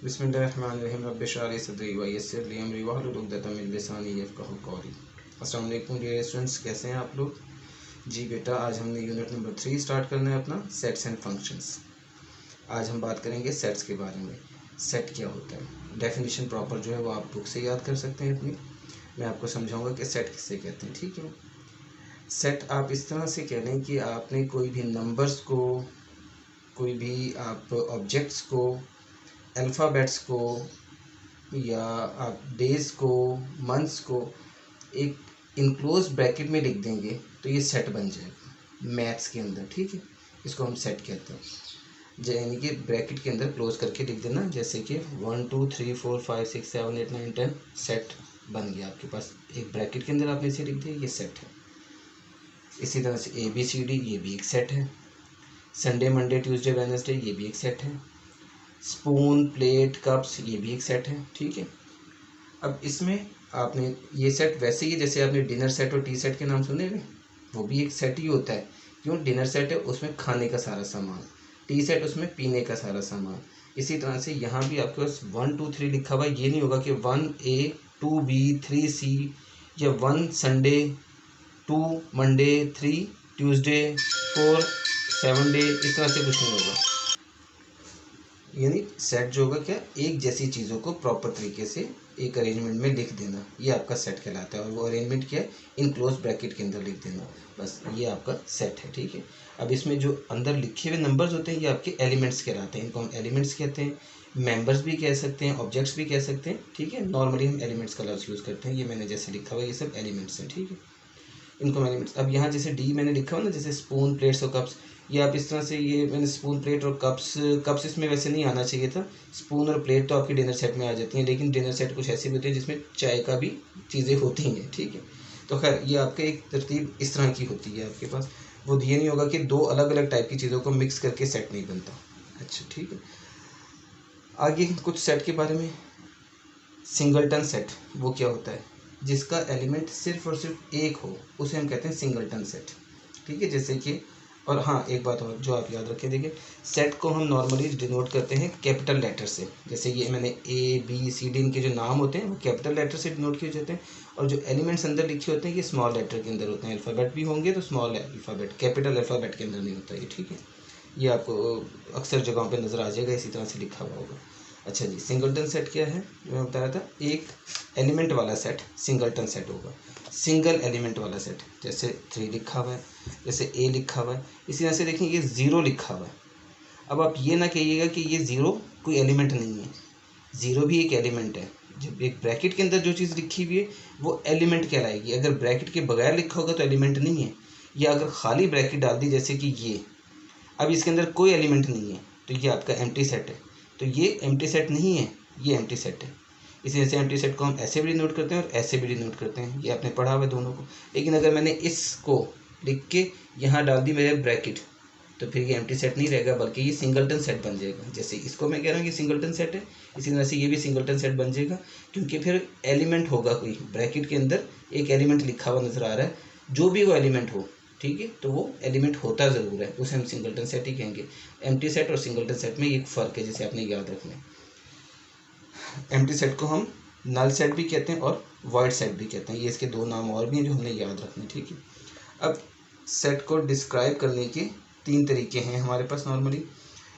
बिस्मिल्लाहिर्रहमानिर्रहीम रब्बिश्रह ली सदरी व यस्सिर ली अमरी वहलुल उक़दतम मिन लिसानी यफ़क़हू क़ौली। अस्सलाम वालेकुम डियर स्टूडेंट्स, कैसे हैं आप लोग? जी बेटा, आज हमने यूनिट नंबर 3 स्टार्ट करना है अपना, सेट्स एंड फंक्शंस। आज हम बात करेंगे सेट्स के बारे में। सेट क्या होता है, डेफिनेशन प्रॉपर जो है वो आप बुक से याद कर सकते हैं अपनी। मैं आपको समझाऊंगा कि सेट किससे कहते हैं, ठीक है। सेट आप इस तरह से कह लें कि आपने कोई भी नंबर्स को, कोई भी आप ऑब्जेक्ट्स को, अल्फ़ाबेट्स को, या आप डेज़ को, मंथ्स को एक इनक्लोज ब्रैकेट में लिख देंगे तो ये सेट बन जाएगा मैथ्स के अंदर, ठीक है। इसको हम सेट कहते हैं, यानी कि ब्रैकेट के अंदर क्लोज करके लिख देना, जैसे कि 1 2 3 4 5 6 7 8 9 10 सेट बन गया आपके पास। एक ब्रैकेट के अंदर आपने इसे लिख दिया, ये सेट है। इसी तरह से ABCD ये भी एक सेट है। संडे मंडे ट्यूसडे वेडनेसडे ये भी एक सेट है। स्पून प्लेट कप्स ये भी एक सेट है, ठीक है। अब इसमें आपने ये सेट वैसे ही जैसे आपने डिनर सेट और टी सेट के नाम सुने हुए, वो भी एक सेट ही होता है। क्यों? डिनर सेट है उसमें खाने का सारा सामान, टी सेट उसमें पीने का सारा सामान। इसी तरह से यहाँ भी आपके पास 1 2 3 लिखा हुआ है। ये नहीं होगा कि 1A 2B 3C या 1 संडे 2 मंडे 3 ट्यूसडे 4 7 डे, इस तरह से कुछ नहीं होगा। यानी सेट जो होगा क्या, एक जैसी चीज़ों को प्रॉपर तरीके से एक अरेंजमेंट में लिख देना, ये आपका सेट कहलाता है। और वो अरेंजमेंट क्या है, इनक्लोज ब्रैकेट के अंदर लिख देना, बस ये आपका सेट है, ठीक है। अब इसमें जो अंदर लिखे हुए नंबर्स होते हैं ये आपके एलिमेंट्स कहलाते हैं। इनको हम एलिमेंट्स कहते हैं, मेंबर्स भी कह सकते हैं, ऑब्जेक्ट्स भी कह सकते हैं, ठीक है। नॉर्मली हम एलिमेंट्स का लफ्ज़ यूज़ करते हैं। ये मैंने जैसे लिखा हुआ है ये सब एलिमेंट्स हैं, ठीक है। इनको एलिमेंट्स, अब यहाँ जैसे डी मैंने लिखा हुआ ना, जैसे स्पून प्लेट्स और कप्स, ये आप इस तरह से, ये मैंने स्पून प्लेट और कप्स इसमें वैसे नहीं आना चाहिए था। स्पून और प्लेट तो आपकी डिनर सेट में आ जाती हैं, लेकिन डिनर सेट कुछ ऐसी भी होती है जिसमें चाय का भी चीज़ें होती हैं, ठीक है। तो खैर ये आपके एक तरतीब इस तरह की होती है आपके पास। वो ये नहीं होगा कि दो अलग अलग टाइप की चीज़ों को मिक्स करके सेट नहीं बनता। अच्छा, ठीक है। आगे कुछ सेट के बारे में। सिंगलटन सेट वो क्या होता है, जिसका एलिमेंट सिर्फ और सिर्फ एक हो, उसे हम कहते हैं सिंगलटन सेट, ठीक है। जैसे कि, और हाँ एक बात और जो आप याद रखें, देखिए सेट को हम नॉर्मली डिनोट करते हैं कैपिटल लेटर से। जैसे ये मैंने ABCD इनके जो नाम होते हैं वो कैपिटल लेटर से डिनोट किए जाते हैं, और जो एलिमेंट्स अंदर लिखे होते हैं ये स्मॉल लेटर के अंदर होते हैं। अल्फ़ाबेट भी होंगे तो स्मॉल अल्फ़ाबेट, कैपिटल अल्फ़ाबेट के अंदर नहीं होता ये, ठीक है। ये आपको अक्सर जगहों पर नज़र आ जाएगा, इसी तरह से लिखा हुआ होगा। अच्छा जी, सिंगलटन सेट क्या है, मैं बता रहा था, एक एलिमेंट वाला सेट सिंगलटन सेट होगा। सिंगल एलिमेंट वाला सेट, जैसे 3 लिखा हुआ है, जैसे A लिखा हुआ है, इसी तरह से देखें ये 0 लिखा हुआ है। अब आप ये ना कहिएगा कि ये 0 कोई एलिमेंट नहीं है, 0 भी एक एलिमेंट है। जब एक ब्रैकेट के अंदर जो चीज़ लिखी हुई है वो एलिमेंट कहलाएगी। अगर ब्रैकेट के बगैर लिखा होगा तो एलिमेंट नहीं है, या अगर खाली ब्रैकेट डाल दी जैसे कि ये, अब इसके अंदर कोई एलिमेंट नहीं है तो ये आपका एम्प्टी सेट है। तो ये एम्प्टी सेट नहीं है, ये एम्प्टी सेट है। इसी वजह से एम्प्टी सेट को हम ऐसे भी डिनोट करते हैं और ऐसे भी डिनोट करते हैं, ये आपने पढ़ा हुआ है दोनों को। लेकिन अगर मैंने इसको लिख के यहाँ डाल दी मेरे ब्रैकेट, तो फिर ये एम्प्टी सेट नहीं रहेगा, बल्कि ये सिंगलटन सेट बन जाएगा। जैसे इसको मैं कह रहा हूँ ये सिंगलटन सेट है, इसी तरह से ये भी सिंगलटन सेट बन जाएगा, क्योंकि फिर एलिमेंट होगा कोई, ब्रैकेट के अंदर एक एलिमेंट लिखा हुआ नज़र आ रहा है, जो भी वो एलिमेंट हो, ठीक है, तो वो एलिमेंट होता ज़रूर है, उसे हम सिंगलटन सेट ही कहेंगे। एम्प्टी सेट और सिंगलटन सेट में एक फ़र्क है, जिसे आपने याद रखना है। एम्प्टी सेट को हम नल सेट भी कहते हैं और वॉइड सेट भी कहते हैं। ये इसके दो नाम और भी हैं जो हमने याद रखने, ठीक है। अब सेट को डिस्क्राइब करने के 3 तरीके हैं हमारे पास नॉर्मली।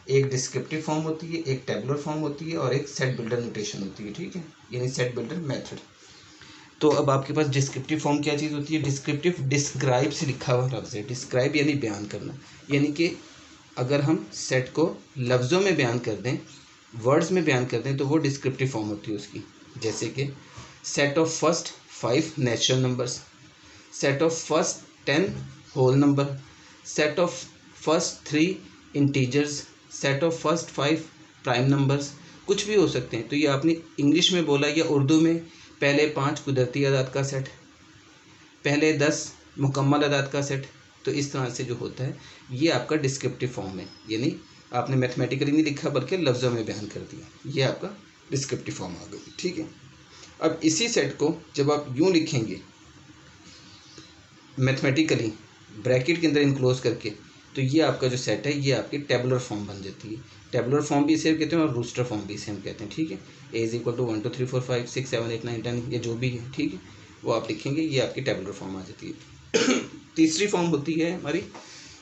एक डिस्क्रिप्टिव फॉर्म होती है, एक टेबुलर फॉर्म होती है, और एक सेट बिल्डर नोटेशन होती है, ठीक है, यानी सेट बिल्डर मेथड। तो अब आपके पास डिस्क्रिप्टिव फॉर्म क्या चीज़ होती है, डिस्क्रिप्टिव डिस्क्राइब से लिखा हुआ लफ्ज़ है। डिस्क्राइब यानी बयान करना, यानी कि अगर हम सेट को लफ्ज़ों में बयान कर दें, वर्ड्स में बयान कर दें, तो वो डिस्क्रिप्टिव फॉर्म होती है उसकी। जैसे कि set of first 5 natural numbers, set of first 10 whole number, set of first 3 integers, set of first 5 prime numbers, कुछ भी हो सकते हैं। तो ये आपने इंग्लिश में बोला या उर्दू में, पहले 5 कुदरती अदाद का सेट, पहले 10 मुकम्मल अदाद का सेट। तो इस तरह से जो होता है ये आपका डिस्क्रिप्टिव फॉर्म है, यानी आपने मैथमेटिकली नहीं लिखा बल्कि लफ्ज़ों में बयान कर दिया, ये आपका डिस्क्रिप्टिव फॉर्म आ गई, ठीक है। अब इसी सेट को जब आप यूँ लिखेंगे मैथमेटिकली ब्रैकेट के अंदर इनक्लोज करके, तो ये आपका जो सेट है ये आपकी टेबुलर फॉर्म बन जाती है। टेबुलर फॉर्म भी इसे कहते हैं और रूस्टर फॉर्म भी इसे हम कहते हैं, ठीक है। ए इज इक्वल टू 1 2 3 4 5 6 7 8 9 10 ये जो भी है, ठीक है, वो आप लिखेंगे, ये आपकी टेबुलर फॉर्म आ जाती है। तीसरी फॉर्म होती है हमारी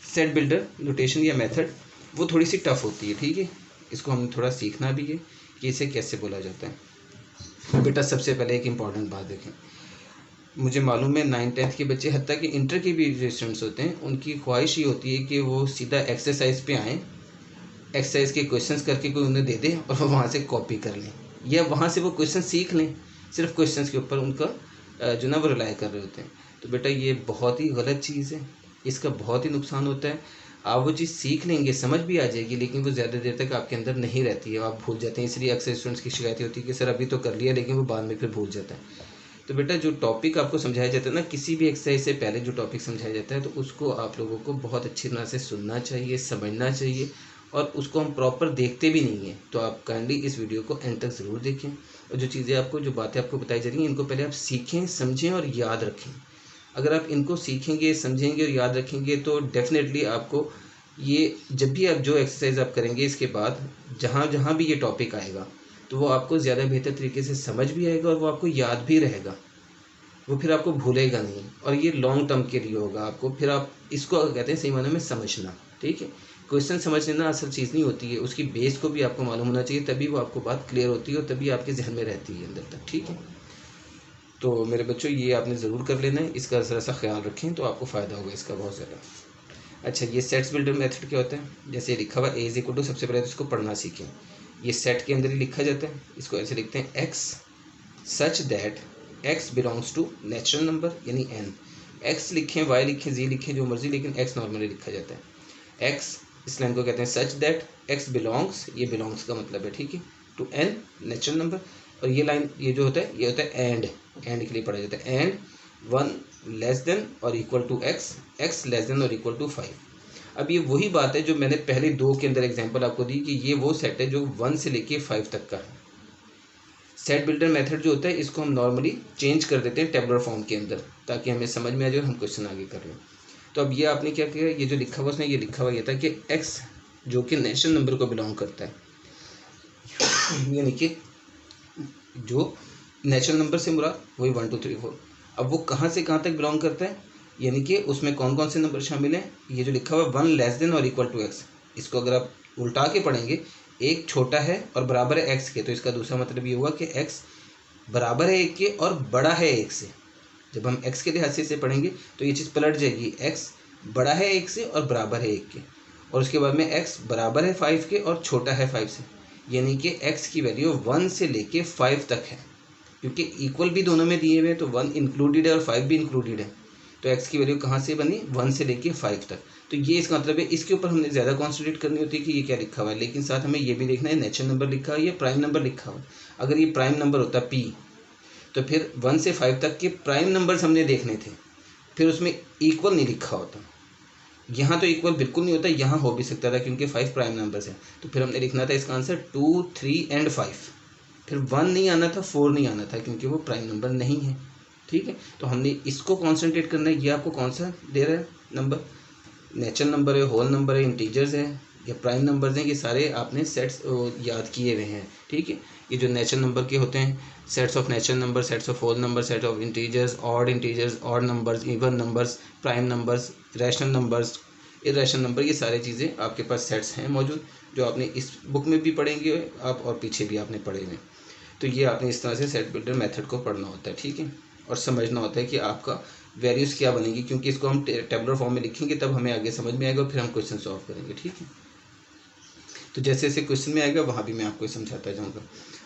सेट बिल्डर नोटेशन या मेथड, वो थोड़ी सी टफ होती है, ठीक है, इसको हमें थोड़ा सीखना भी है कि इसे कैसे बोला जाता है। बेटा सबसे पहले एक इम्पॉर्टेंट बात देखें, मुझे मालूम है 9th-10th के बच्चे, हत्ता कि इंटर के भी जो स्टूडेंट्स होते हैं, उनकी ख्वाहिश ये होती है कि वो सीधा एक्सरसाइज पे आएँ, एक्सरसाइज के क्वेश्चंस करके कोई उन्हें दे दे और वो वहाँ से कॉपी कर लें या वहाँ से वो क्वेश्चन सीख लें, सिर्फ क्वेश्चंस के ऊपर उनका जो ना वो रिलाई कर रहे होते हैं। तो बेटा ये बहुत ही गलत चीज़ है, इसका बहुत ही नुकसान होता है। आप वो चीज़ सीख लेंगे, समझ भी आ जाएगी, लेकिन वो ज़्यादा देर तक आपके अंदर नहीं रहती है, आप भूल जाते हैं। इसलिए अक्सर स्टूडेंट्स की शिकायत होती है कि सर अभी तो कर लिया, लेकिन वो बाद में फिर भूल जाता है। तो बेटा जो टॉपिक आपको समझाया जाता है ना, किसी भी एक्सरसाइज से पहले जो टॉपिक समझाया जाता है, तो उसको आप लोगों को बहुत अच्छी तरह से सुनना चाहिए, समझना चाहिए, और उसको हम प्रॉपर देखते भी नहीं हैं। तो आप काइंडली इस वीडियो को एंड तक ज़रूर देखें, और जो चीज़ें आपको, जो बातें आपको बताई जा रही हैं, इनको पहले आप सीखें, समझें और याद रखें। अगर आप इनको सीखेंगे, समझेंगे और याद रखेंगे, तो डेफिनेटली आपको ये, जब भी आप जो एक्सरसाइज आप करेंगे इसके बाद, जहाँ जहाँ भी ये टॉपिक आएगा, तो वो आपको ज़्यादा बेहतर तरीके से समझ भी आएगा और वो आपको याद भी रहेगा, वो फिर आपको भूलेगा नहीं, और ये लॉन्ग टर्म के लिए होगा आपको। फिर आप इसको कहते हैं सही मायने में समझना, ठीक है। क्वेश्चन समझ लेना असल चीज़ नहीं होती है, उसकी बेस को भी आपको मालूम होना चाहिए, तभी वो आपको बात क्लियर होती है और तभी आपके जहन में रहती है अंदर तक, ठीक है। तो मेरे बच्चों ये आपने ज़रूर कर लेना है, इसका ज़रा सा ख्याल रखें तो आपको फ़ायदा होगा इसका बहुत ज़्यादा। अच्छा, ये सेट्स बिल्डर मेथड क्या होता है? जैसे लिखा हुआ ए इज इक्वल टू, सबसे पहले तो इसको पढ़ना सीखें। ये सेट के अंदर ही लिखा जाता है, इसको ऐसे लिखते हैं x such that x belongs to natural number यानी एन। एक्स लिखें, वाई लिखें, जी लिखें, जो मर्जी, लेकिन एक्स नॉर्मली लिखा जाता है। एक्स, इस लाइन को कहते हैं सच दैट एक्स बिलोंग्स, ये बिलोंग्स का मतलब है, ठीक है, टू एन नेचुरल नंबर। और ये लाइन, ये जो होता है, ये होता है एंड के लिए पढ़ा जाता है। एंड 1 लेस देन और equal to x, x less than और इक्वल टू 5। अब ये वही बात है जो मैंने पहले 2 के अंदर एग्जांपल आपको दी कि ये वो सेट है जो 1 से लेके 5 तक का है। सेट बिल्डर मेथड जो होता है, इसको हम नॉर्मली चेंज कर देते हैं टेबुलर फॉर्म के अंदर, ताकि हमें समझ में आ जाए और हम क्वेश्चन आगे कर लें। तो अब ये आपने क्या किया, ये जो लिखा हुआ उसने ये लिखा हुआ ये था कि एक्स जो कि नेचुरल नंबर को बिलोंग करता है, यानी कि जो नेचुरल नंबर से मुराद वही 1 2 3 4। अब वो कहाँ से कहाँ तक बिलोंग करता है, यानी कि उसमें कौन कौन से नंबर शामिल हैं, ये जो लिखा हुआ 1 लेस देन और इक्वल टू एक्स, इसको अगर आप उल्टा के पढ़ेंगे, एक छोटा है और बराबर है एक्स के, तो इसका दूसरा मतलब ये हुआ कि एक्स बराबर है 1 के और बड़ा है 1 से। जब हम एक्स के लिहाज से पढ़ेंगे तो ये चीज़ पलट जाएगी, एक्स बड़ा है 1 से और बराबर है 1 के, और उसके बाद में एक्स बराबर है 5 के और छोटा है 5 से, यानी कि एक्स की वैल्यू 1 से लेके 5 तक है, क्योंकि इक्वल भी दोनों में दिए हुए हैं, तो 1 इंक्लूडेड है और 5 भी इंक्लूडेड है। तो एक्स की वैल्यू कहाँ से बनी, 1 से लेके 5 तक। तो ये इसका मतलब है, इसके ऊपर हमने ज़्यादा कॉन्सेंट्रेट करनी होती है कि ये क्या लिखा हुआ है, लेकिन साथ हमें ये भी देखना है नेचुरल नंबर लिखा हुआ है या प्राइम नंबर लिखा हुआ है। अगर ये प्राइम नंबर होता पी, तो फिर 1 से 5 तक के प्राइम नंबर्स हमने देखने थे, फिर उसमें इक्वल नहीं लिखा होता। यहाँ तो इक्वल बिल्कुल नहीं होता, यहाँ हो भी सकता था क्योंकि 5 प्राइम नंबर्स हैं, तो फिर हमने लिखना था इसका आंसर 2 3 एंड 5। फिर 1 नहीं आना था, 4 नहीं आना था, क्योंकि वो प्राइम नंबर नहीं है, ठीक है। तो हमने इसको कॉन्सेंट्रेट करना है। ये आपको कौन सा दे रहा है नंबर, नेचुरल नंबर है, होल नंबर है, इंटीजर्स है या प्राइम नंबर्स हैं, ये सारे आपने सेट्स याद किए हुए हैं, ठीक है। ये जो नेचुरल नंबर के होते हैं, sets of natural number, sets of whole number, set of integers, odd numbers, even numbers, prime numbers, rational numbers, irrational number, ये सारी चीज़ें आपके पास सेट्स हैं मौजूद, जो आपने इस बुक में भी पढ़ेंगे आप और पीछे भी आपने पढ़े हुए। तो ये आपने इस तरह से सेट बिल्डर मेथड को पढ़ना होता है, ठीक है, और समझना होता है कि आपका वैल्यूज़ क्या बनेगी, क्योंकि इसको हम टेबुलर फॉर्म में लिखेंगे तब हमें आगे समझ में आएगा, फिर हम क्वेश्चन सॉल्व करेंगे, ठीक है। तो जैसे जैसे क्वेश्चन में आएगा वहाँ भी मैं आपको समझाता जाऊँगा।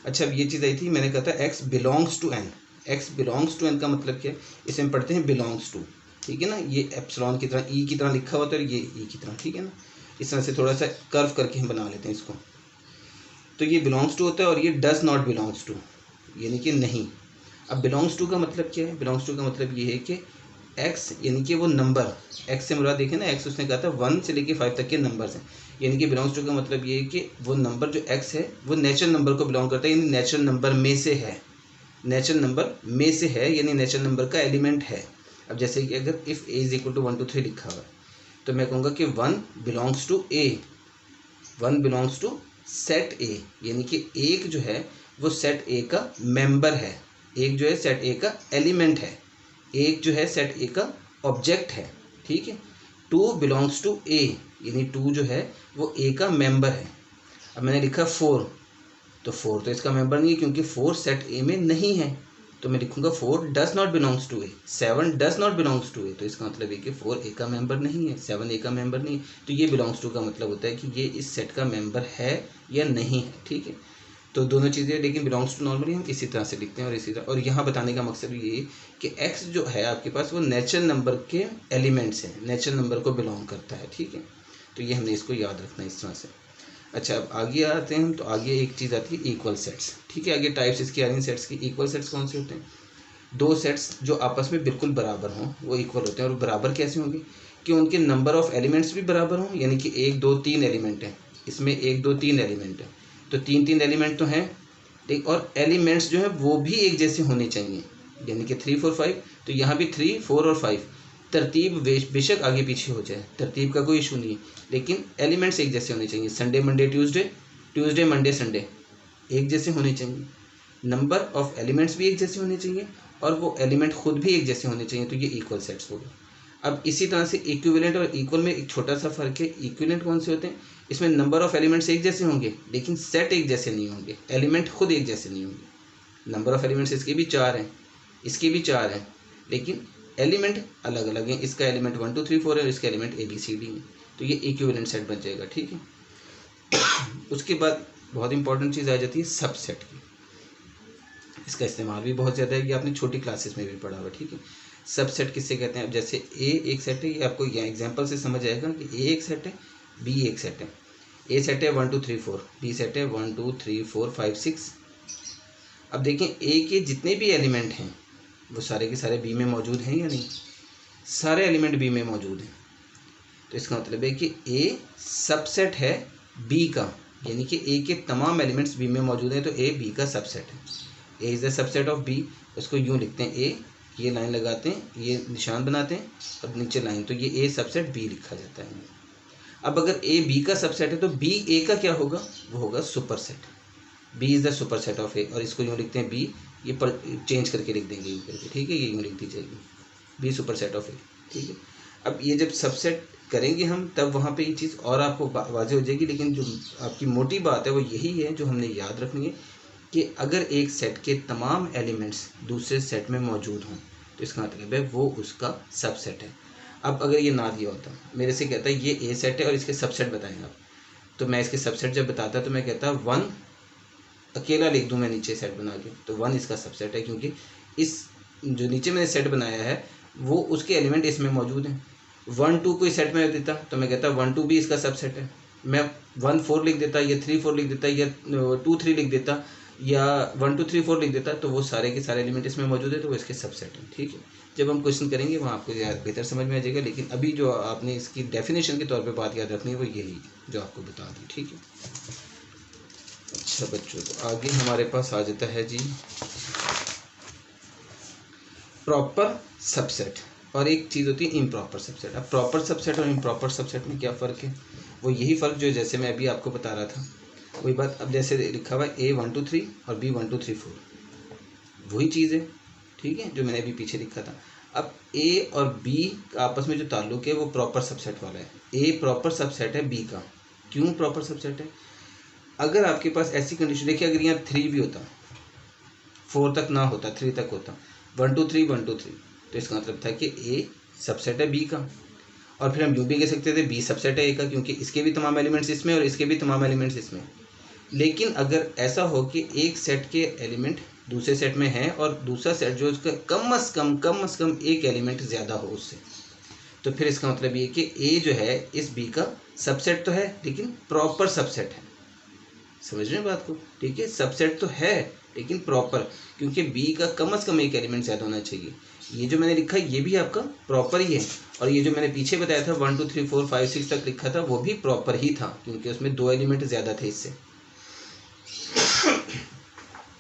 अच्छा, अब ये चीज़ आई थी, मैंने कहा था x belongs to N. X belongs to N का मतलब क्या है, इसे हम पढ़ते हैं बिलोंग्स टू, ठीक है ना। ये एप्सिलॉन की तरह, ई की तरह लिखा हुआ था और ये ई की तरह, ठीक है ना। इस तरह से थोड़ा सा कर्व करके हम बना लेते हैं इसको। तो ये बिलोंग्स टू होता है और ये डज नॉट बिलोंग्स टू, यानी कि नहीं। अब बिलोंग्स टू का मतलब क्या है, बिलोंग्स टू का मतलब ये है कि एक्स, यानी कि वो नंबर, एक्स से मुराद देखें ना, एक्स उसने कहा था 1 से लेके 5 तक के नंबर्स हैं, यानी कि बिलोंग्स टू का मतलब ये है कि वो नंबर जो एक्स है वो नेचुरल नंबर को बिलोंग करता है, यानी नेचुरल नंबर में से है, नेचुरल नंबर में से है, यानी नेचुरल नंबर का एलिमेंट है। अब जैसे कि अगर if A is equal to 1 2 3 लिखा हुआ है, तो मैं कहूँगा कि 1 belongs to A, 1 belongs to set A, यानी कि एक जो है वो सेट ए का मेंबर है, एक जो है सेट ए का एलिमेंट है, एक जो है सेट ए का ऑब्जेक्ट है, ठीक है। 2 बिलोंग्स टू ए, यानी 2 जो है वो ए का मेंबर है। अब मैंने लिखा 4, तो 4 तो इसका मेंबर नहीं है क्योंकि 4 सेट ए में नहीं है, तो मैं लिखूंगा 4 does not belongs to A. 7 does not belongs to A, तो इसका मतलब है कि 4 ए का मेंबर नहीं है, 7 ए का मेंबर नहीं है। तो ये बिलोंग्स टू का मतलब होता है कि ये इस सेट का मेंबर है या नहीं है, ठीक है। तो दोनों चीज़ें, लेकिन बिलोंग्स टू नॉर्मली हम इसी तरह से लिखते हैं और इसी तरह। और यहाँ बताने का मकसद ये कि एक्स जो है आपके पास वो नेचुरल नंबर के एलिमेंट्स हैं, नेचुरल नंबर को बिलोंग करता है, ठीक है। तो ये हमने इसको याद रखना है इस तरह से। अच्छा, अब आगे आते हैं हम, तो आगे एक चीज़ आती है इक्वल सेट्स, ठीक है। आगे टाइप्स इसकी आ रही हैं सेट्स की। इक्वल सेट्स कौन से होते हैं? 2 सेट्स जो आपस में बिल्कुल बराबर हों वो इक्वल होते हैं। और बराबर कैसे होंगे? कि उनके नंबर ऑफ एलिमेंट्स भी बराबर हों, यानी कि 1 2 3 एलिमेंट हैं, इसमें 1 2 3 एलिमेंट हैं, तो 3 3 एलिमेंट तो हैं, ठीक। और एलिमेंट्स जो है वो भी एक जैसे होने चाहिए, यानी कि 3 4 5, तो यहाँ भी 3 4 और 5। तरतीब बेशक आगे पीछे हो जाए, तरतीब का कोई इशू नहीं है, लेकिन एलिमेंट्स एक जैसे होने चाहिए। Sunday Monday Tuesday, Tuesday Monday Sunday एक जैसे होने चाहिए। नंबर ऑफ एलिमेंट्स भी एक जैसे होने चाहिए और वो एलिमेंट खुद भी एक जैसे होने चाहिए, तो ये इक्वल सेट्स होगा। अब इसी तरह से इक्विवेलेंट और इक्वल में एक छोटा सा फर्क है। इक्विवेलेंट कौन से होते हैं? इसमें नंबर ऑफ एलिमेंट्स एक जैसे होंगे लेकिन सेट एक जैसे नहीं होंगे, एलिमेंट खुद एक जैसे नहीं होंगे। नंबर ऑफ एलिमेंट्स इसके भी 4 हैं, इसके भी 4 हैं, लेकिन एलिमेंट अलग अलग हैं। इसका एलिमेंट 1 2 3 4 है और इसका एलिमेंट ABCD है, तो ये इक्विवेलेंट सेट बन जाएगा, ठीक है। उसके बाद बहुत इंपॉर्टेंट चीज़ आ जाती है सबसेट की। इसका इस्तेमाल भी बहुत ज़्यादा है, ये आपने छोटी क्लासेस में भी पढ़ा हुआ, ठीक है। सबसेट किससे कहते हैं? अब जैसे ए एक सेट है, ये आपको यहाँ एग्जांपल से समझ आएगा कि ए एक सेट है, बी एक सेट है। ए सेट है 1 2 3 4, बी सेट है 1 2 3 4 5 6। अब देखें ए के जितने भी एलिमेंट हैं वो सारे के सारे बी में मौजूद हैं या नहीं? सारे एलिमेंट बी में मौजूद हैं, तो इसका मतलब है कि ए सबसेट है बी का, यानी कि ए के तमाम एलिमेंट्स बी में मौजूद हैं, तो ए बी का सबसेट है। A is the subset of B, उसको यूँ लिखते हैं ए, ये लाइन लगाते हैं, ये निशान बनाते हैं और नीचे लाइन, तो ये ए सबसेट बी लिखा जाता है। अब अगर ए बी का सबसेट है तो बी ए का क्या होगा? वो होगा super set. B is the super set of A, और इसको यूँ लिखते हैं बी, ये पर चेंज करके लिख देंगे यूँ करके, ठीक है, ये यूँ लिख दी जाएगी बी सुपर सेट ऑफ ए, ठीक है। अब ये जब सबसेट करेंगे हम तब वहाँ पे ये चीज़ और आपको वाज़ेह हो जाएगी, लेकिन जो आपकी मोटी बात है वो यही है जो हमने याद रखनी है कि अगर एक सेट के तमाम एलिमेंट्स दूसरे सेट में मौजूद हों तो इसका मतलब है वो उसका सबसेट है। अब अगर ये ना दिया होता, मेरे से कहता है ये ए सेट है और इसके सबसेट बताएं आप, तो मैं इसके सबसेट जब बताता तो मैं कहता 1 अकेला लिख दूं मैं नीचे सेट बना के, तो 1 इसका सबसेट है, क्योंकि इस जो नीचे मैंने सेट बनाया है वो उसके एलिमेंट इसमें मौजूद हैं। 1 2 कोई सेट में देता तो मैं कहता 1 2 भी इसका सबसेट है। मैं 1 4 लिख देता या 3 4 लिख देता या 2 3 लिख देता या 1 2 3 4 लिख देता, तो वो सारे के सारे एलिमेंट इसमें मौजूद है, तो वो इसके सबसेट हैं, ठीक है। जब हम क्वेश्चन करेंगे वहाँ आपको बेहतर समझ में आ जाएगा, लेकिन अभी जो आपने इसकी डेफिनेशन के तौर पे बात याद रखनी है वो यही जो आपको बता दी, ठीक है। अच्छा बच्चों, तो आगे हमारे पास आ जाता है जी प्रॉपर सबसेट, और एक चीज़ होती है इम्प्रॉपर सबसेट। अब प्रॉपर सबसेट और इम्प्रॉपर सबसेट में क्या फ़र्क है? वो यही फ़र्क जो जैसे मैं अभी आपको बता रहा था वही बात। अब जैसे लिखा हुआ है A 1 2 3 और B 1 2 3 4, वही चीज़ है, ठीक है, जो मैंने अभी पीछे लिखा था। अब A और B का आपस में जो ताल्लुक है वो प्रॉपर सबसेट वाला है। A प्रॉपर सबसेट है B का। क्यों प्रॉपर सबसेट है? अगर आपके पास ऐसी कंडीशन, देखिए अगर यहाँ 3 भी होता, 4 तक ना होता, 3 तक होता, 1 2 3 1 2 3, तो इसका मतलब था कि A सबसेट है B का। और फिर हम यूँ भी कह सकते थे B सबसेट है A का, क्योंकि इसके भी तमाम एलिमेंट्स इसमें और इसके भी तमाम एलिमेंट्स इसमें। लेकिन अगर ऐसा हो कि एक सेट के एलिमेंट दूसरे सेट में हैं और दूसरा सेट जो उसका कम से कम एक एलिमेंट ज़्यादा हो उससे, तो फिर इसका मतलब ये कि A जो है इस B का सबसेट तो है लेकिन प्रॉपर सबसेट है। समझ रहे हैं बात को? ठीक है, सबसेट तो है लेकिन प्रॉपर, क्योंकि B का कम से कम एक एलिमेंट ज़्यादा होना चाहिए। ये जो मैंने लिखा है ये भी आपका प्रॉपर ही है, और ये जो मैंने पीछे बताया था 1 2 3 4 5 6 तक लिखा था वो भी प्रॉपर ही था, क्योंकि उसमें 2 एलिमेंट ज़्यादा थे इससे।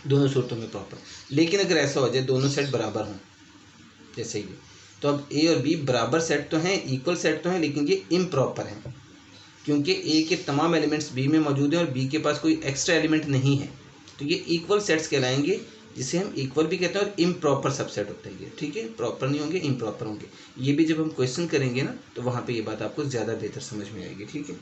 दोनों सूरतों में प्रॉपर। लेकिन अगर ऐसा हो जाए दोनों सेट बराबर हों जैसे ये, तो अब A और B बराबर सेट तो हैं, इक्वल सेट तो हैं, लेकिन ये इम्प्रॉपर हैं। क्योंकि ए के तमाम एलिमेंट्स बी में मौजूद हैं और बी के पास कोई एक्स्ट्रा एलिमेंट नहीं है, तो ये इक्वल सेट्स कहलाएंगे, जिसे हम इक्वल भी कहते हैं और इम्प्रॉपर सबसेट होता है ये, ठीक है। प्रॉपर नहीं होंगे, इम्प्रॉपर होंगे। ये भी जब हम क्वेश्चन करेंगे ना तो वहाँ पे ये बात आपको ज़्यादा बेहतर समझ में आएगी, ठीक है।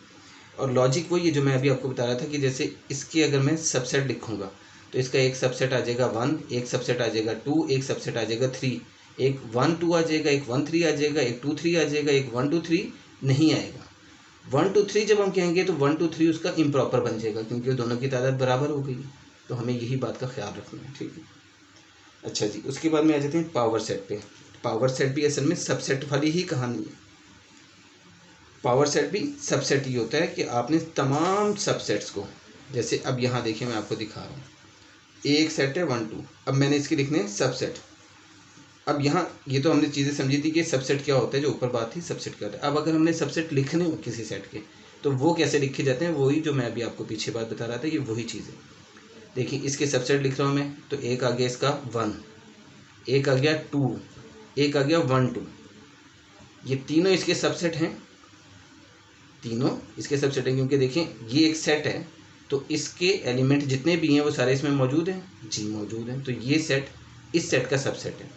और लॉजिक वही है जो मैं अभी आपको बता रहा था कि जैसे इसके अगर मैं सबसेट लिखूँगा तो इसका एक सबसेट आ जाएगा 1, एक सबसेट आ जाएगा 2, एक सबसेट आ जाएगा 3, एक 1 2 आ जाएगा, एक 1 3 आ जाएगा, एक 2 3 आ जाएगा, एक 1 2 3 नहीं आएगा। 1 2 3 जब हम कहेंगे तो 1 2 3 उसका इम्प्रॉपर बन जाएगा, क्योंकि दोनों की तादाद बराबर हो गई है। तो हमें यही बात का ख्याल रखना है, ठीक है। अच्छा जी, उसके बाद में आ जाते हैं पावर सेट पे। पावर सेट भी असल में सबसेट वाली ही कहानी है। पावर सेट भी सबसेट ही होता है कि आपने तमाम सबसेट्स को, जैसे अब यहाँ देखिए मैं आपको दिखा रहा हूँ, एक सेट है 1 2, अब मैंने इसके लिखने सबसेट। अब यहाँ ये तो हमने चीज़ें समझी थी कि सबसेट क्या होता है, जो ऊपर बात थी सबसेट क्या होता है। अब अगर हमने सबसेट लिखने हो किसी सेट के तो वो कैसे लिखे जाते हैं, वही जो मैं अभी आपको पीछे बात बता रहा था, ये वही चीज़ है। देखिए इसके सबसेट लिख रहा हूँ मैं, तो एक आ गया इसका 1, एक आ गया 2, एक आ गया 1 2, ये तीनों इसके सबसेट हैं, तीनों इसके सबसेट हैं, क्योंकि देखें ये एक सेट है तो इसके एलिमेंट जितने भी हैं वो सारे इसमें मौजूद हैं, जी मौजूद हैं। तो ये सेट इस सेट का सबसेट है।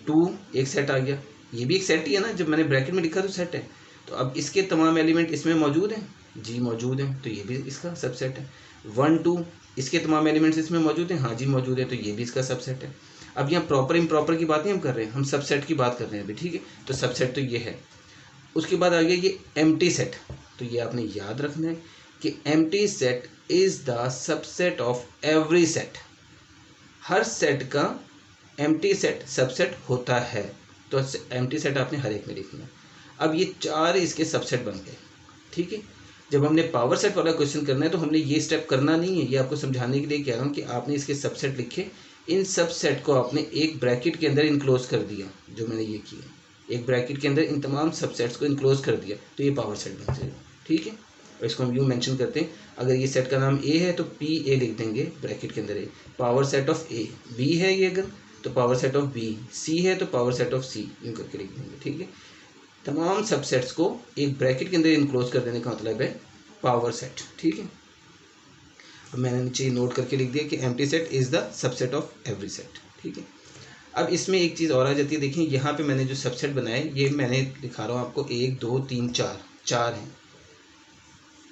2 एक सेट आ गया, ये भी एक सेट ही है ना, जब मैंने ब्रैकेट में लिखा तो सेट है। तो अब इसके तमाम एलिमेंट इसमें मौजूद हैं, जी मौजूद हैं, तो ये भी इसका सबसेट है। 1 2 इसके तमाम एलिमेंट्स इसमें मौजूद हैं, हाँ जी मौजूद है, तो ये भी इसका सबसेट है। अब यहाँ प्रॉपर इम्प्रॉपर की बात नहीं हम कर रहे हैं, हम सबसेट की बात कर रहे हैं अभी, ठीक है। तो सबसेट तो ये है। उसके बाद आ गया ये एम्प्टी सेट। तो ये आपने याद रखना है कि empty set is the subset of every set. Her set का एम्प्टी सेट सबसेट होता है, तो एम्प्टी सेट आपने हर एक में लिखना है। अब ये 4 इसके सबसेट बन गए, ठीक है। जब हमने पावर सेट वाला क्वेश्चन करना है तो हमने ये स्टेप करना नहीं है, ये आपको समझाने के लिए कह रहा हूँ कि आपने इसके सबसेट लिखे, इन सबसेट को आपने एक ब्रैकेट के अंदर इनक्लोज कर दिया, जो मैंने ये किया, एक ब्रैकेट के अंदर इन तमाम सबसेट्स को इनक्लोज कर दिया, तो ये पावर सेट बन जाएगा, ठीक है। और इसको हम यूँ मेंशन करते हैं, अगर ये सेट का नाम ए है तो पी ए लिख देंगे ब्रैकेट के अंदर A, power set of A. B है ये अगर तो power set of B, C है तो पावर सेट ऑफ सी, यूँ करके लिख देंगे, ठीक है। तमाम सबसेट्स को एक ब्रैकेट के अंदर इनक्लोज कर देने का मतलब है पावर सेट, ठीक है। अब मैंने नीचे नोट करके लिख दिया कि empty set is the subset of every set, ठीक है। अब इसमें एक चीज़ और आ जाती है, देखिए यहाँ पे मैंने जो सबसेट बनाए ये मैंने दिखा रहा हूँ आपको, 1 2 3 4 हैं।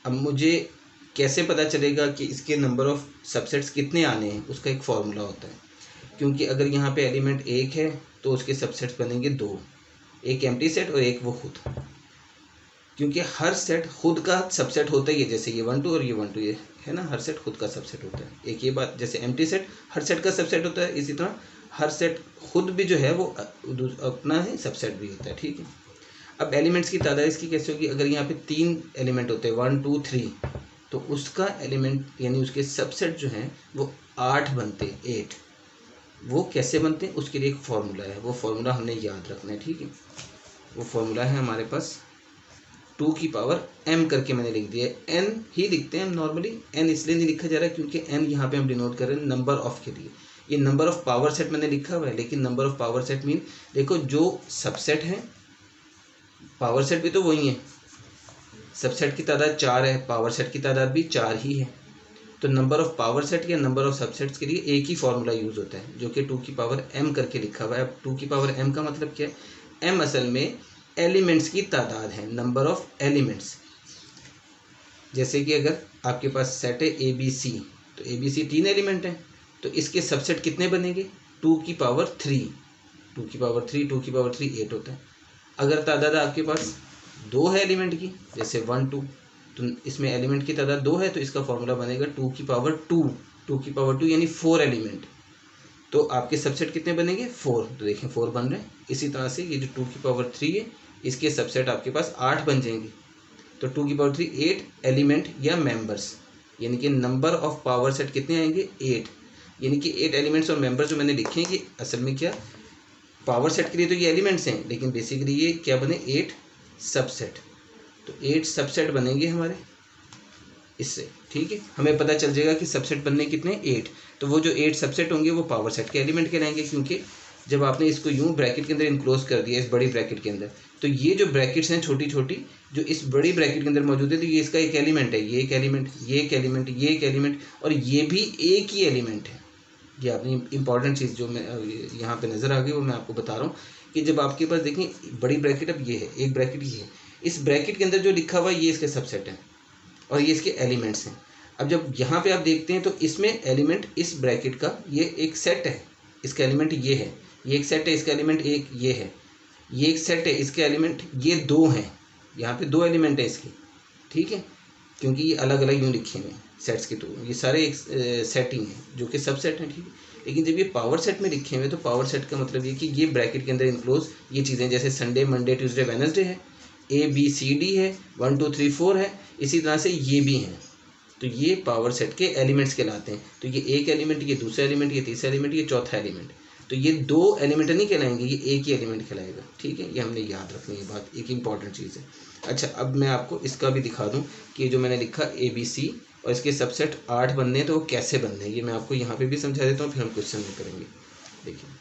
अब मुझे कैसे पता चलेगा कि इसके नंबर ऑफ सबसेट्स कितने आने हैं, उसका एक फॉर्मूला होता है। क्योंकि अगर यहाँ पे एलिमेंट 1 है तो उसके सबसेट्स बनेंगे 2, एक एम्प्टी सेट और एक वो खुद, क्योंकि हर सेट खुद का सबसेट होता ही है। जैसे ये 1 2 और ये 1 2 ये है ना, हर सेट खुद का सबसेट होता है। एक ये बात, जैसे एम्प्टी सेट हर सेट का सबसेट होता है, इसी तरह हर सेट खुद भी जो है वो अपना ही सबसेट भी होता है, ठीक है। अब एलिमेंट्स की तादाद इसकी कैसे होगी, अगर यहाँ पे 3 एलिमेंट होते हैं 1 2 3, तो उसका एलिमेंट यानी उसके सबसेट जो हैं वो 8 बनते हैं, 8। वो कैसे बनते हैं उसके लिए एक फॉर्मूला है, वो फॉर्मूला हमने याद रखना है, ठीक है। वो फॉर्मूला है हमारे पास 2 की पावर m करके मैंने लिख दिया है। n ही लिखते हैं हम नॉर्मली, n इसलिए नहीं लिखा जा रहा है क्योंकि n यहाँ पे हम डिनोट कर रहे हैं नंबर ऑफ के लिए। ये नंबर ऑफ पावर सेट मैंने लिखा हुआ है, लेकिन number of power set mean देखो जो सबसेट है, पावर सेट भी तो वही है, सबसेट की तादाद 4 है, पावर सेट की तादाद भी 4 ही है। तो नंबर ऑफ पावर सेट या नंबर ऑफ सबसेट्स के लिए एक ही फॉर्मूला यूज़ होता है, जो कि 2 की पावर m करके लिखा हुआ है। अब 2 की पावर m का मतलब क्या है, m असल में एलिमेंट्स की तादाद है, नंबर ऑफ एलिमेंट्स। जैसे कि अगर आपके पास सेट है ए बी सी, तो ए बी सी 3 एलिमेंट हैं, तो इसके सबसेट कितने बनेंगे, 2 की पावर 3, 2 की पावर 3, 2 की पावर 3 8 होता है। अगर तादाद आपके पास 2 है एलिमेंट की, जैसे 1 2, तो इसमें एलिमेंट की तादाद 2 है, तो इसका फॉर्मूला बनेगा 2 की पावर 2, 2 की पावर 2 यानी 4 एलिमेंट। तो आपके सबसेट कितने बनेंगे, 4, तो देखें 4 बन रहे हैं। इसी तरह से ये जो 2 की पावर 3 है, इसके सबसेट आपके पास 8 बन जाएंगे। तो 2 की पावर 3 8 एलिमेंट या मेंबर्स, यानी कि नंबर ऑफ पावर सेट कितने आएंगे, 8। यानी कि 8 एलिमेंट्स और मेंबर्स जो मैंने लिखे हैं कि असल में क्या, पावर सेट के लिए तो ये एलिमेंट्स हैं, लेकिन बेसिकली ये क्या बने, 8 सबसेट। तो 8 सबसेट बनेंगे हमारे इससे, ठीक है। हमें पता चल जाएगा कि सबसेट बनने कितने, 8। तो वो जो 8 सबसेट होंगे वो पावर सेट के एलिमेंट कहलाएंगे, क्योंकि जब आपने इसको यूं ब्रैकेट के अंदर इनक्लोज कर दिया, इस बड़ी ब्रैकेट के अंदर, तो ये जो ब्रैकेट्स हैं छोटी छोटी जो इस बड़ी ब्रैकेट के अंदर मौजूद है, तो ये इसका एक एलिमेंट है, ये एक एलिमेंट, ये एक एलिमेंट, ये एक एलिमेंट, और ये भी एक ही एलिमेंट है। ये अपनी इंपॉर्टेंट चीज़ जो मैं यहाँ पे नज़र आ गई वो मैं आपको बता रहा हूँ कि जब आपके पास देखें बड़ी ब्रैकेट, अब ये है एक ब्रैकेट, ये है, इस ब्रैकेट के अंदर जो लिखा हुआ है ये इसके सबसेट है और ये इसके एलिमेंट्स हैं। अब जब यहाँ पे आप देखते हैं तो इसमें एलिमेंट इस ब्रैकेट का ये एक सेट है, इसका एलिमेंट ये है, ये एक सेट है, इसका एलिमेंट एक ये है, ये एक सेट है, इसके एलिमेंट ये दो हैं, यहाँ पे दो एलिमेंट है इसके, ठीक है, क्योंकि ये अलग अलग यूँ लिखे हुए हैं सेट्स के, तो ये सारे एक सेटिंग है जो कि सब सेट हैं, ठीक है। लेकिन जब ये पावर सेट में लिखे हुए तो पावर सेट का मतलब ये कि ये ब्रैकेट के अंदर इनक्लोज ये चीज़ें, जैसे संडे मंडे ट्यूसडे वेडनेसडे है, ABCD है, 1 2 3 4 है, इसी तरह से ये भी हैं, तो ये पावर सेट के एलिमेंट्स कहलाते हैं। तो ये एक एलिमेंट, ये दूसरा एलिमेंट, ये तीसरा एलिमेंट, ये चौथा एलिमेंट, तो ये दो एलिमेंट नहीं कहलाएंगे, ये एक ही एलिमेंट कहलाएगा, ठीक है। ये हमने याद रखनी है बात, एक इंपॉर्टेंट चीज़ है। अच्छा, अब मैं आपको इसका भी दिखा दूं कि जो मैंने लिखा ABC और इसके सबसेट 8 बनने हैं, तो वो कैसे बनने हैं ये मैं आपको यहाँ पे भी समझा देता हूँ, फिर हम क्वेश्चन में करेंगे। देखिए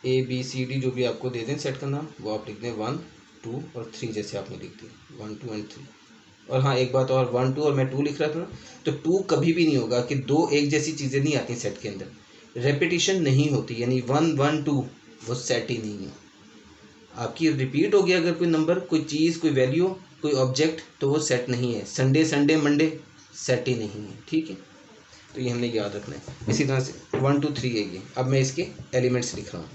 ABCD जो भी आपको दे दें सेट का नाम, वो आप लिख दें 1 2 और 3, जैसे आपने लिख दिया 1 2 और 3। और हाँ एक बात और, 1 2 और मैं 2 लिख रहा था ना, तो 2 कभी भी नहीं होगा कि दो एक जैसी चीज़ें नहीं आती सेट के अंदर, रेपिटेशन नहीं होती, यानी 1 1 2 वो सेट ही नहीं है। आपकी रिपीट हो गया अगर कोई नंबर, कोई चीज़, कोई वैल्यू, कोई ऑब्जेक्ट, तो वो सेट नहीं है। संडे संडे मंडे सेट ही नहीं है, ठीक है। तो ये हमने याद रखना है। इसी तरह से 1 2 3 है ये। अब मैं इसके एलिमेंट्स लिख रहा हूँ,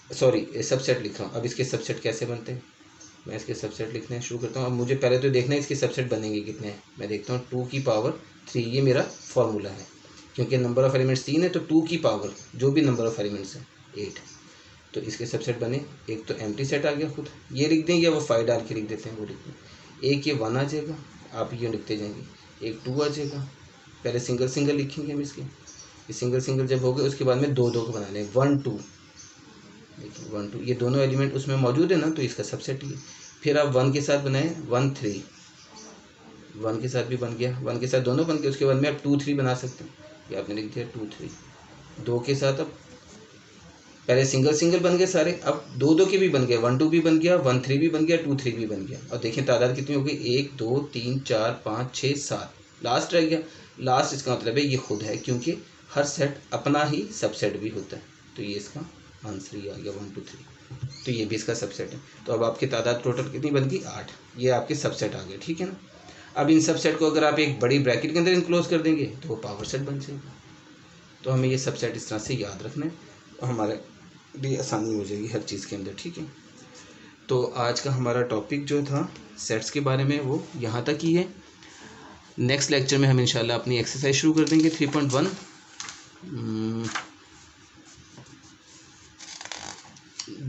सॉरी सबसेट लिख रहा हूँ। अब इसके सबसेट कैसे बनते हैं, मैं इसके सबसेट लिखने शुरू करता हूँ। अब मुझे पहले तो देखना है इसके सबसेट बनेंगे कितने हैं। मैं देखता हूँ 2 की पावर 3, ये मेरा फॉर्मूला है, क्योंकि नंबर ऑफ़ एलिमेंट्स 3 है, तो 2 की पावर जो भी नंबर ऑफ़ एलिमेंट्स है 8। तो इसके सबसेट बने, एक तो एम्प्टी सेट आ गया खुद, ये लिख दें या वो 5 डाल के लिख देते हैं, वो लिख दें। एक ये 1 आ जाएगा, आप ये लिखते जाएंगे। एक 2 आ जाएगा, पहले सिंगल सिंगल लिखेंगे हम इसके, ये सिंगल सिंगल जब हो गए उसके बाद में 2 2 को बनाने, 1 2, देखिए 1 2, ये दोनों एलिमेंट उसमें मौजूद है ना, तो इसका सबसेट ही है। फिर आप 1 के साथ बनाएं 1 3, 1 के साथ भी बन गया, 1 के साथ दोनों बन गए। उसके बाद में आप 2 3 बना सकते हैं, ये आपने लिख दिया 2 3। 2 के साथ अब पहले सिंगल सिंगल बन गए सारे, अब 2 2 के भी बन गए, 1 2 भी बन गया, 1 3 भी बन गया, 2 3 भी बन गया। और देखिए तादाद कितनी हो गई, 1 2 3 4 5 6 7, लास्ट रह गया। लास्ट इसका मतलब है ये खुद है, क्योंकि हर सेट अपना ही सबसेट भी होता है। तो ये इसका आंसर ही आ गया 1 2 3। तो ये भी इसका सबसेट है। तो अब आपकी तादाद टोटल कितनी बन गई, 8। ये आपके सबसेट आ गए, ठीक है ना। अब इन सबसेट को अगर आप एक बड़ी ब्रैकेट के अंदर इनक्लोज कर देंगे तो वो पावर सेट बन जाएगा। तो हमें ये सबसेट इस तरह से याद रखना है और हमारे भी आसानी हो जाएगी हर चीज़ के अंदर, ठीक है। तो आज का हमारा टॉपिक जो था सेट्स के बारे में वो यहाँ तक ही है। नेक्स्ट लेक्चर में हम इंशाल्लाह अपनी एक्सरसाइज शुरू कर देंगे 3.1।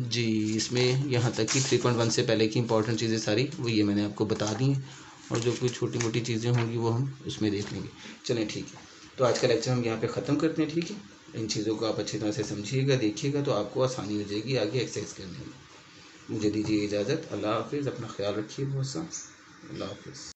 जी, इसमें यहाँ तक कि 3.1 से पहले की इंपॉर्टेंट चीज़ें सारी वो ये मैंने आपको बता दी हैं, और जो कोई छोटी मोटी चीज़ें होंगी वो हम उसमें देख लेंगे। चलें ठीक है, तो आज का लेक्चर हम यहाँ पे ख़त्म करते हैं, ठीक है। इन चीज़ों को आप अच्छी तरह से समझिएगा, देखिएगा, तो आपको आसानी हो जाएगी आगे एक्सरसाइज करने में। मुझे दीजिए इजाज़त। अल्लाह हाफिज़, अपना ख्याल रखिए बहुत सा। अल्लाह हाफिज़।